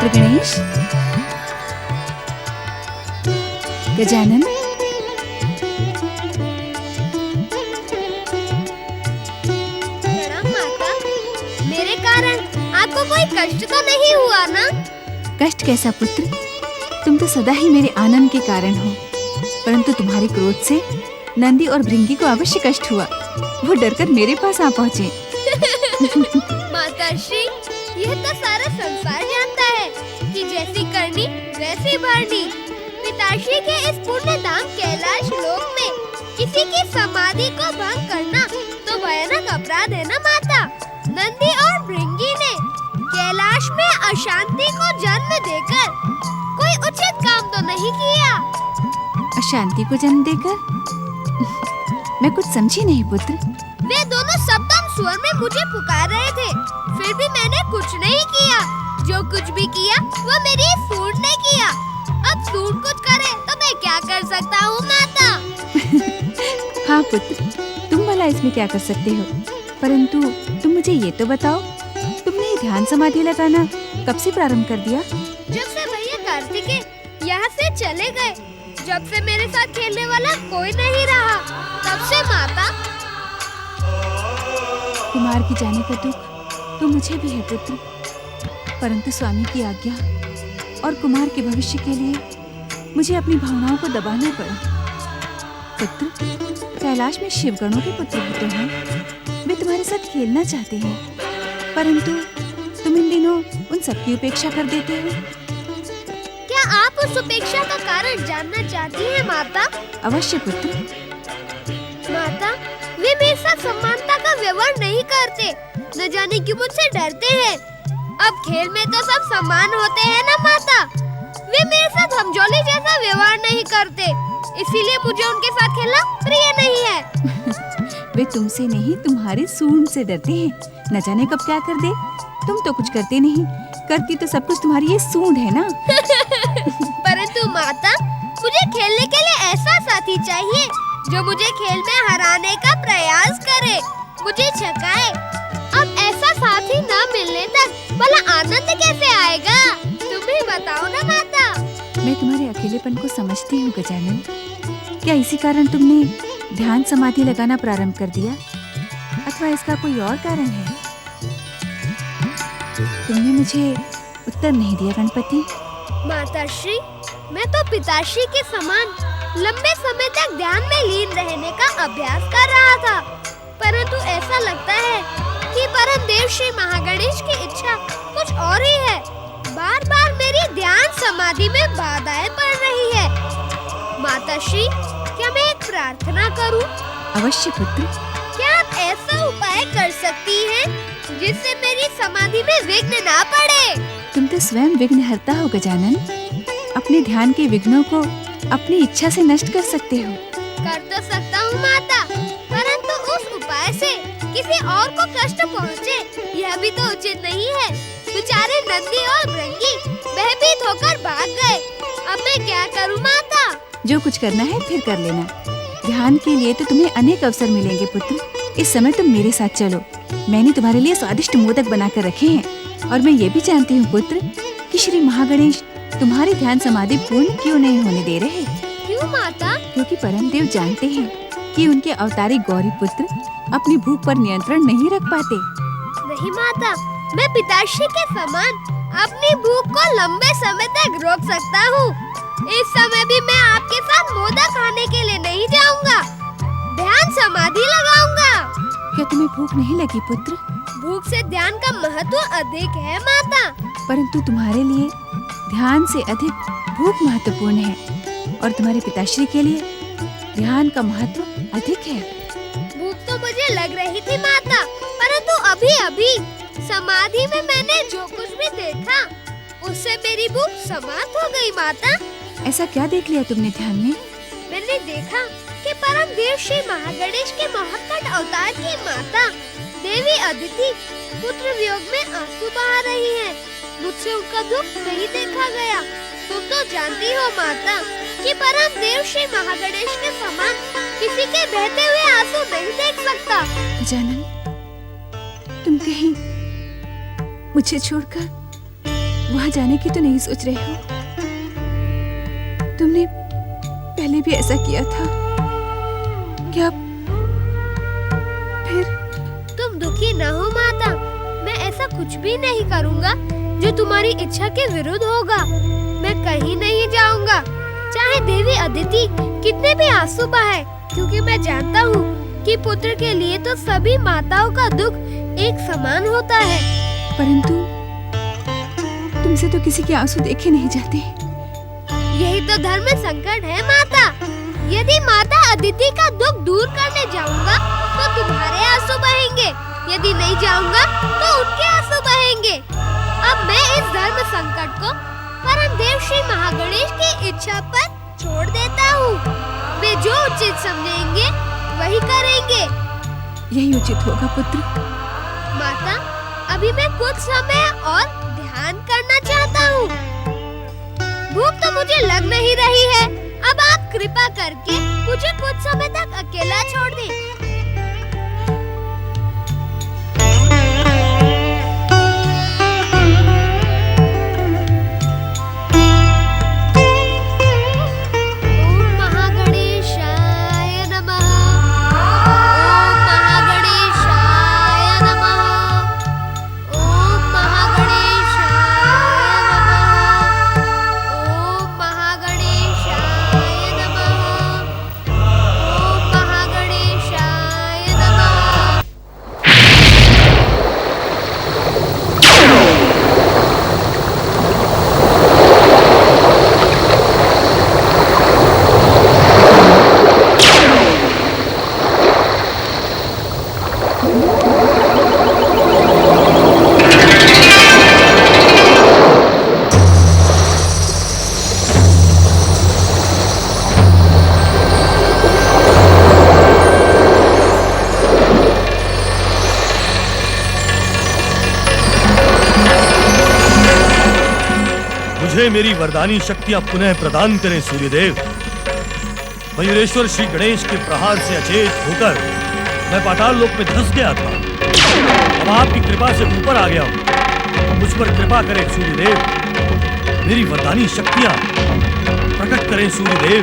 पुत्र गणेश। गजानन, प्रणाम माता। मेरे कारण आपको कोई कष्ट तो नहीं हुआ ना? कष्ट कैसा पुत्र, तुम तो सदा ही मेरे आनंद के कारण हो। परंतु तुम्हारे क्रोध से नंदी और भृंगी को अवश्य कष्ट हुआ। वो डरकर मेरे पास आ पहुँचे। माताश्री, यह तो सारा संसार जानता है कि जैसी करनी वैसी भरनी। पिताश्री के इस पुण्य धाम कैलाश लोक में किसी की समाधि को भंग करना तो भयानक अपराध है ना माता। नंदी और भृंगी ने कैलाश में अशांति को जन्म देकर कोई उचित काम तो नहीं किया। अशांति को जन्म देकर? मैं कुछ समझी नहीं पुत्र। वे दोनों सप्तम स्वर में मुझे पुकार रहे थे, फिर भी मैंने कुछ नहीं किया। जो कुछ भी किया वो मेरी सूंड ने किया। अब सूंड कुछ करे तो मैं क्या कर सकता हूँ माता? हाँ पुत्र, तुम भला इसमें क्या कर सकते हो। परंतु तुम मुझे ये तो बताओ, तुमने ध्यान समाधि लगाना कब से प्रारंभ कर दिया? जब से भैया कार्तिकेय यहाँ से चले गए, जब से मेरे साथ खेलने वाला कोई नहीं रहा, तब से माता। कुमार की जाने का दुख तो मुझे भी है पुत्र, परंतु स्वामी की आज्ञा और कुमार के भविष्य के लिए मुझे अपनी भावनाओं को दबाना पड़ा। पुत्र, कैलाश में शिवगणों के पुत्र होते हैं, वे तुम्हारे साथ खेलना चाहते हैं, परंतु तुम इन दिनों उन सबकी उपेक्षा कर देते हो। क्या आप उस उपेक्षा का कारण जानना चाहती हैं माता? अवश्य पुत्र। माता, वे मेरे साथ समानता का व्यवहार नहीं करते, न जाने क्यों मुझसे डरते हैं। अब खेल में तो सब समान होते हैं ना माता। वे मेरे साथ हमजोली जैसा व्यवहार नहीं करते, इसीलिए मुझे उनके साथ खेलना प्रिय नहीं है। वे तुमसे नहीं, तुम्हारे सूंड से डरते हैं। न जाने कब क्या कर दे। तुम तो कुछ करते नहीं, करती तो सब कुछ तुम्हारी ये सूंड है ना। परंतु माता, मुझे खेलने के लिए ऐसा साथी चाहिए जो मुझे खेल में हराने का प्रयास करे, मुझे छकाए। अब ऐसा साथी न मिलने तक भला आनंद कैसे आएगा? तुम ही बताओ ना माता। मैं तुम्हारे अकेलेपन को समझती हूँ गजानन। क्या इसी कारण तुमने ध्यान समाधि लगाना प्रारंभ कर दिया, अथवा इसका कोई और कारण है? तुमने मुझे उत्तर नहीं दिया गणपति। माताश्री, मैं तो पिताश्री के समान लंबे समय तक ध्यान में लीन रहने का अभ्यास कर रहा था, परंतु ऐसा लगता है कि परम देव श्री महागणेश की इच्छा कुछ और ही है। बार बार मेरी ध्यान समाधि में बाधाएं पड़ रही है। माताश्री, क्या मैं एक प्रार्थना करूं? अवश्य पुत्र। क्या आप ऐसा उपाय कर सकती हैं जिससे मेरी समाधि में विघ्न ना पड़े? तुम तो स्वयं विघ्नहर्ता हो गजानन। अपने ध्यान के विघ्नों को अपनी इच्छा से नष्ट कर सकते हो। कर तो सकता हूँ माता, परंतु उस उपाय से किसी और को कष्ट पहुँचे यह भी तो उचित नहीं है। बेचारे नंदी और भृंगी भयभीत होकर भाग गए। अब मैं क्या करूँ माता? जो कुछ करना है फिर कर लेना। ध्यान के लिए तो तुम्हें अनेक अवसर मिलेंगे पुत्र। इस समय तुम मेरे साथ चलो। मैंने तुम्हारे लिए स्वादिष्ट मोदक बनाकर रखे हैं, और मैं ये भी जानती हूँ पुत्र कि श्री महागणेश तुम्हारी ध्यान समाधि पूर्ण क्यों नहीं होने दे रहे। क्यों माता? क्योंकि परम देव जानते हैं कि उनके अवतारी गौरी पुत्र अपनी भूख पर नियंत्रण नहीं रख पाते। नहीं माता, मैं पिताश्री के समान अपनी भूख को लंबे समय तक रोक सकता हूँ। इस समय भी मैं आपके साथ मोदक खाने के लिए नहीं जाऊँगा, ध्यान समाधि लगाऊंगा। क्या तुम्हें भूख नहीं लगी पुत्र? भूख से ध्यान का महत्व अधिक है माता। परंतु तुम्हारे लिए ध्यान से अधिक भूख महत्वपूर्ण है, और तुम्हारे पिताश्री के लिए ध्यान का महत्व अधिक है। भूख तो मुझे लग रही थी माता, परंतु अभी अभी समाधि में मैंने जो कुछ भी देखा उससे मेरी भूख समाप्त हो गई माता। ऐसा क्या देख लिया तुमने ध्यान में? मैंने देखा कि परम देव श्री महागणेश के महत्कट अवतार की माता देवी अदिति पुत्र वियोग में आंसू बहा रही है। मुझसे उनका दुख नहीं देखा गया। तुम तो जानती हो माता कि परम देव श्री महागणेश के समान किसी के बहते हुए आंसू नहीं देख सकता। गजानन, तुम कहीं मुझे छोड़कर वहां जाने की तो नहीं सोच रहे हो? तुमने पहले भी ऐसा किया था क्या? फिर तुम दुखी न हो माता, मैं ऐसा कुछ भी नहीं करूँगा जो तुम्हारी इच्छा के विरुद्ध होगा। मैं कहीं नहीं जाऊँगा, चाहे देवी अदिति कितने भी आंसू बहाए, क्योंकि मैं जानता हूँ कि पुत्र के लिए तो सभी माताओं का दुख एक समान होता है। परंतु तुमसे तो किसी के आंसू देखे नहीं जाते। यही तो धर्म संकट है माता। यदि माता अदिति का दुख दूर करने जाऊंगा तो तुम्हारे आंसू बहेंगे, यदि नहीं जाऊंगा तो उनके आंसू बहेंगे। अब मैं इस धर्म संकट को परम देव श्री महागणेश की इच्छा पर छोड़ देता हूँ। वे जो उचित समझेंगे वही करेंगे। यही उचित होगा पुत्र। माता, अभी मैं कुछ समय और ध्यान करना चाहता हूँ। भूख तो मुझे लग नहीं रही है। अब आप कृपा करके मुझे कुछ समय तक अकेला छोड़ दें। मुझे मेरी वरदानी शक्तियां पुनः प्रदान करें सूर्यदेव। मयूरेश्वर श्री गणेश के प्रहार से अचेत होकर मैं पाताल लोक में धंस गया था। अब आपकी कृपा से ऊपर आ गया हूँ। मुझ पर कृपा करें सूर्यदेव। मेरी वरदानी शक्तियां प्रकट करें सूर्यदेव।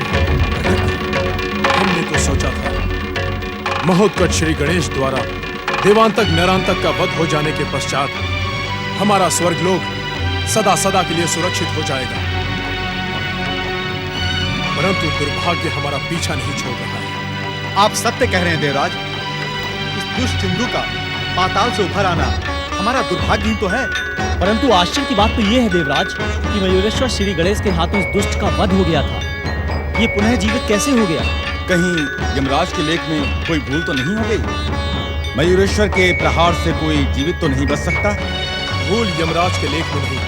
हमने तो सोचा था महोत्कट श्री गणेश द्वारा देवांतक नरांतक का वध हो जाने के पश्चात हमारा स्वर्गलोक सदा सदा के लिए सुरक्षित हो जाएगा, परंतु दुर्भाग्य हमारा पीछा नहीं छोड़ रहा है। आप सत्य कह रहे हैं देवराज। इस दुष्ट सिंधु का पाताल से उभर आना हमारा दुर्भाग्य ही तो है। परंतु आश्चर्य की बात तो ये है देवराज कि मयूरेश्वर श्री गणेश के हाथों इस दुष्ट का वध हो गया था। ये पुनः जीवित कैसे हो गया? कहीं यमराज के लेख में कोई भूल तो नहीं हो गई? मयूरेश्वर के प्रहार से कोई जीवित तो नहीं बच सकता? भूल यमराज के लेख में नहीं,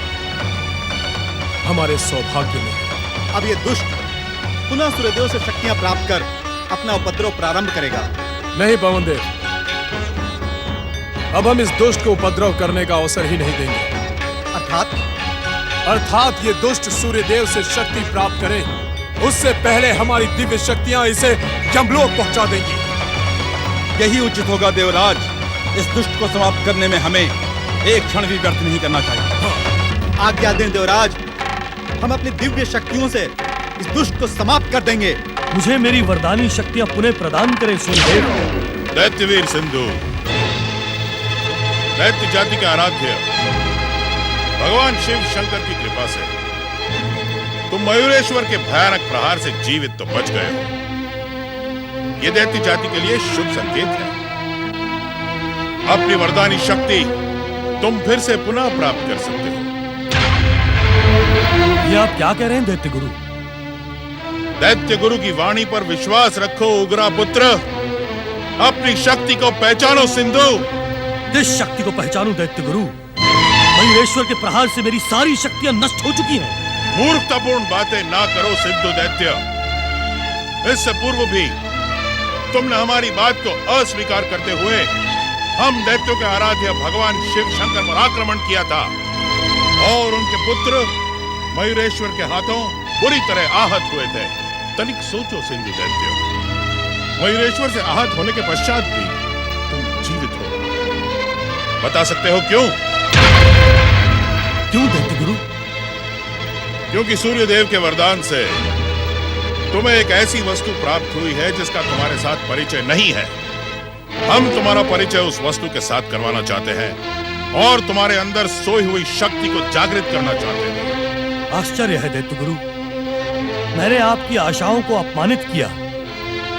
हमारे सौभाग्य में। अब ये दुष्ट पुनः सूर्यदेव से शक्तियां प्राप्त कर अपना उपद्रव प्रारंभ करेगा। नहीं पवनदेव, अब हम इस दुष्ट को उपद्रव करने का अवसर ही नहीं देंगे। अर्थात ये दुष्ट सूर्यदेव से शक्ति प्राप्त करे उससे पहले हमारी दिव्य शक्तियां इसे यमलोक पहुंचा देंगी। यही उचित होगा देवराज। इस दुष्ट को समाप्त करने में हमें एक क्षण भी व्यर्थ नहीं करना चाहिए। आज्ञा दें देवराज, हम अपनी दिव्य शक्तियों से इस दुष्ट को समाप्त कर देंगे। मुझे मेरी वरदानी शक्तियां पुनः प्रदान करें सूर्यदेव। दैत्यवीर सिंधु, दैत्य जाति का आराध्य भगवान शिव शंकर की कृपा से तुम मयूरेश्वर के भयानक प्रहार से जीवित तो बच गए हो। ये दैत्य जाति के लिए शुभ संकेत है। अपनी वरदानी शक्ति तुम फिर से पुनः प्राप्त कर सकते हो। ये आप क्या कह रहे हैं दैत्य गुरु? दैत्य गुरु की वाणी पर विश्वास रखो उग्रा पुत्र। अपनी शक्ति को पहचानो सिंधु। किस शक्ति को पहचानूं दैत्य गुरु? मयूरेश्वर के प्रहार से मेरी सारी शक्तियां नष्ट हो चुकी हैं। मूर्खतापूर्ण बातें ना करो सिंधु दैत्य। इससे पूर्व भी तुमने हमारी बात को अस्वीकार करते हुए हम दैत्यों के आराध्य भगवान शिव शंकर पर आक्रमण किया था और उनके पुत्र मयूरेश्वर के हाथों बुरी तरह आहत हुए थे। तनिक सोचो सिंधु दैत्य, मयूरेश्वर से आहत होने के पश्चात भी तुम जीवित हो। बता सकते हो क्यों? क्यों दैत्य गुरु? क्योंकि सूर्यदेव के वरदान से तुम्हें एक ऐसी वस्तु प्राप्त हुई है जिसका तुम्हारे साथ परिचय नहीं है। हम तुम्हारा परिचय उस वस्तु के साथ करवाना चाहते हैं और तुम्हारे अंदर सोई हुई शक्ति को जागृत करना चाहते हैं। आश्चर्य है दैत्य गुरु, मैंने आपकी आशाओं को अपमानित किया,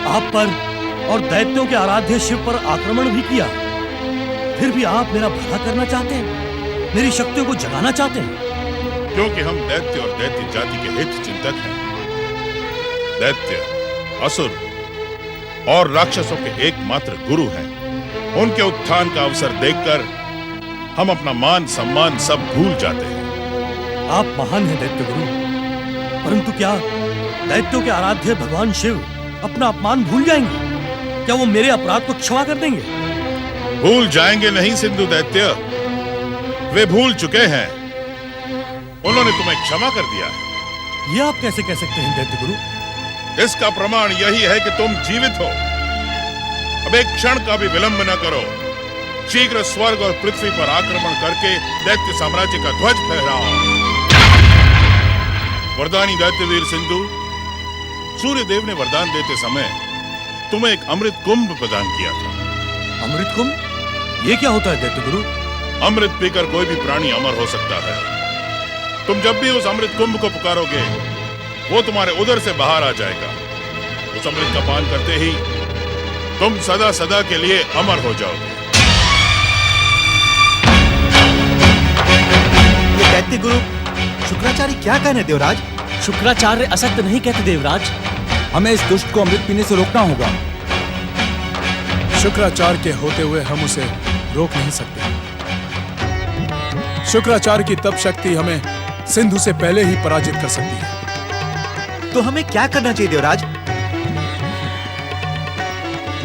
आप पर और दैत्यों के आराध्य शिव पर आक्रमण भी किया, फिर भी आप मेरा भला करना चाहते हैं, मेरी शक्तियों को जगाना चाहते हैं। क्योंकि हम दैत्य और दैत्य जाति के हित चिंतक हैं। दैत्य, असुर और राक्षसों के एकमात्र गुरु हैं। उनके उत्थान का अवसर देखकर हम अपना मान सम्मान सब भूल जाते हैं। आप महान हैं दैत्य गुरु, परंतु क्या दैत्यों के आराध्य भगवान शिव अपना अपमान भूल जाएंगे? क्या वो मेरे अपराध को क्षमा कर देंगे? भूल जाएंगे नहीं सिंधु दैत्य, वे भूल चुके हैं। उन्होंने तुम्हें क्षमा कर दिया है। ये आप कैसे कह सकते हैं दैत्य गुरु? इसका प्रमाण यही है कि तुम जीवित हो। अब एक क्षण का भी विलंब न करो, शीघ्र स्वर्ग और पृथ्वी पर आक्रमण करके दैत्य साम्राज्य का ध्वज फहराओ। वरदानी दैत्यवीर सिंधु, सूर्यदेव ने वरदान देते समय तुम्हें एक अमृत कुंभ प्रदान किया था। अमृत कुंभ? ये क्या होता है दैत्य गुरु? अमृत पीकर कोई भी प्राणी अमर हो सकता है। तुम जब भी उस अमृत कुंभ को पुकारोगे, वो तुम्हारे उदर से बाहर आ जाएगा। उस अमृत का पान करते ही तुम सदा सदा के लिए अमर हो जाओगे। ये दैत्य गुरु शुक्राचार्य क्या कहने देवराज? शुक्राचार्य असत्य नहीं कहते देवराज। हमें इस दुष्ट को अमृत पीने से रोकना होगा। शुक्राचार्य के होते हुए हम उसे रोक नहीं सकते। शुक्राचार्य की तप शक्ति हमें सिंधु से पहले ही पराजित कर सकती है। तो हमें क्या करना चाहिए देवराज?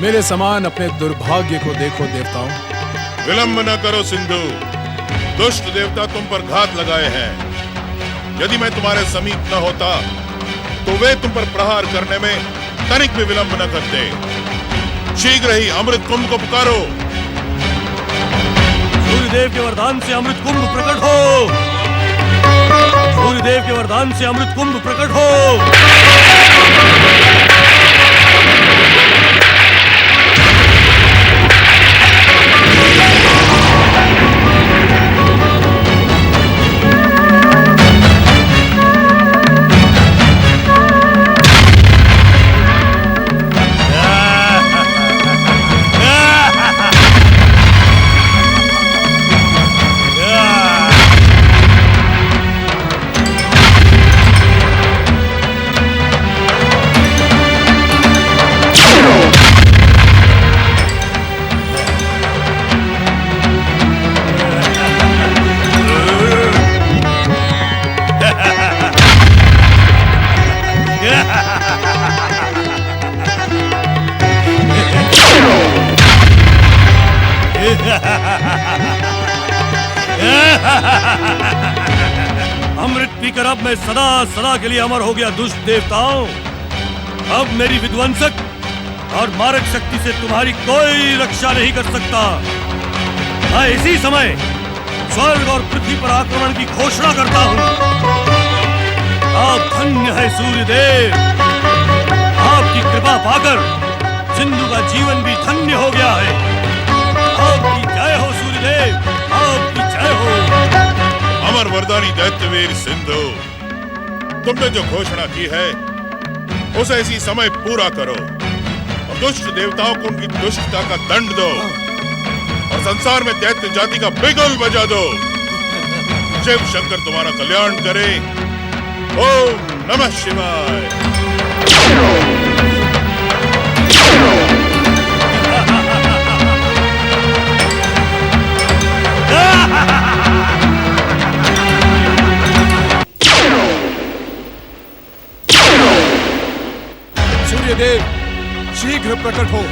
मेरे समान अपने दुर्भाग्य को देखो देवताओं। विलंब न करो सिंधु, दुष्ट देवता तुम पर घात लगाए हैं। यदि मैं तुम्हारे समीप न होता तो वे तुम पर प्रहार करने में तनिक भी विलंब न करते। शीघ्र ही अमृत कुंभ को पुकारो। सूर्यदेव के वरदान से अमृत कुंभ प्रकट हो। सूर्यदेव के वरदान से अमृत कुंभ प्रकट हो। अमृत पीकर अब मैं सदा सदा के लिए अमर हो गया। दुष्ट देवताओं, अब मेरी विध्वंसक और मारक शक्ति से तुम्हारी कोई रक्षा नहीं कर सकता। मैं इसी समय स्वर्ग और पृथ्वी पर आक्रमण की घोषणा करता हूँ। आप धन्य है सूर्यदेव, आपकी कृपा पाकर सिंधु का जीवन भी धन्य हो गया है। आपकी जय हो सूर्यदेव, आपकी जय हो। अमर वरदानी दैत्यवीर सिंधु, तुमने जो घोषणा की है उसे इसी समय पूरा करो और दुष्ट देवताओं को उनकी दुष्टता का दंड दो और संसार में दैत्य जाति का बिगुल बजा दो। शिव शंकर तुम्हारा कल्याण करे। ओम नमः शिवाय। सूर्यदेव शीघ्र प्रकट हो।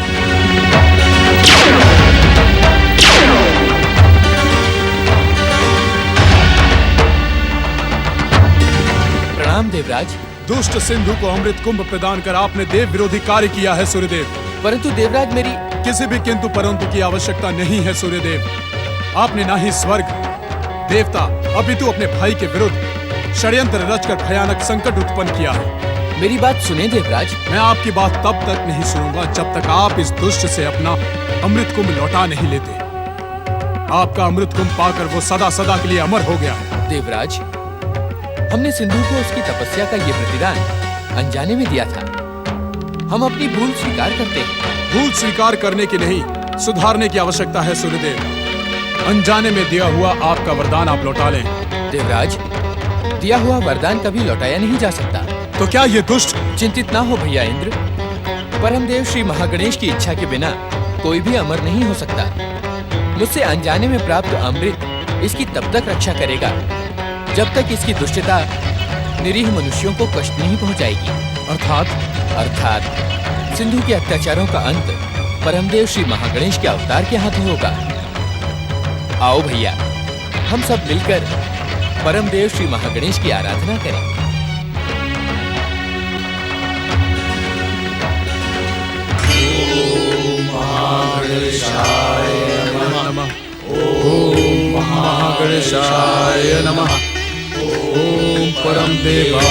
प्रणाम देवराज। दुष्ट सिंधु को अमृत कुंभ प्रदान कर आपने देव विरोधी कार्य किया है सूर्यदेव। परंतु देवराज मेरी किसी भी किंतु परंतु की आवश्यकता नहीं है सूर्यदेव। आपने ना ही स्वर्ग, देवता अपितु अपने भाई के विरुद्ध षड्यंत्र रचकर भयानक संकट उत्पन्न किया है। मेरी बात सुने देवराज। मैं आपकी बात तब तक नहीं सुनूंगा जब तक आप इस दुष्ट से अपना अमृत कुंभ लौटा नहीं लेते। आपका अमृत कुंभ पाकर वो सदा सदा के लिए अमर हो गया है। देवराज, हमने सिंधु को उसकी तपस्या का ये प्रतिदान अनजाने में दिया था। हम अपनी भूल स्वीकार करते हैं। भूल स्वीकार करने की नहीं, सुधारने की आवश्यकता है सूर्यदेव। अनजाने में दिया हुआ आपका वरदान आप लौटा लें। देवराज, दिया हुआ वरदान कभी लौटाया नहीं जा सकता। तो क्या ये दुष्ट? चिंतित ना हो भैया इंद्र। परमदेव श्री महागणेश की इच्छा के बिना कोई भी अमर नहीं हो सकता। मुझसे अनजाने में प्राप्त अमृत इसकी तब तक रक्षा करेगा जब तक इसकी दुष्टता निरीह मनुष्यों को कष्ट नहीं पहुंचाएगी। अर्थात सिंधु के अत्याचारों का अंत परमदेव श्री महागणेश के अवतार के हाथों होगा। आओ भैया, हम सब मिलकर परमदेव श्री महागणेश की आराधना करें। ओम महागणेशाय नमः। ओम परम देवा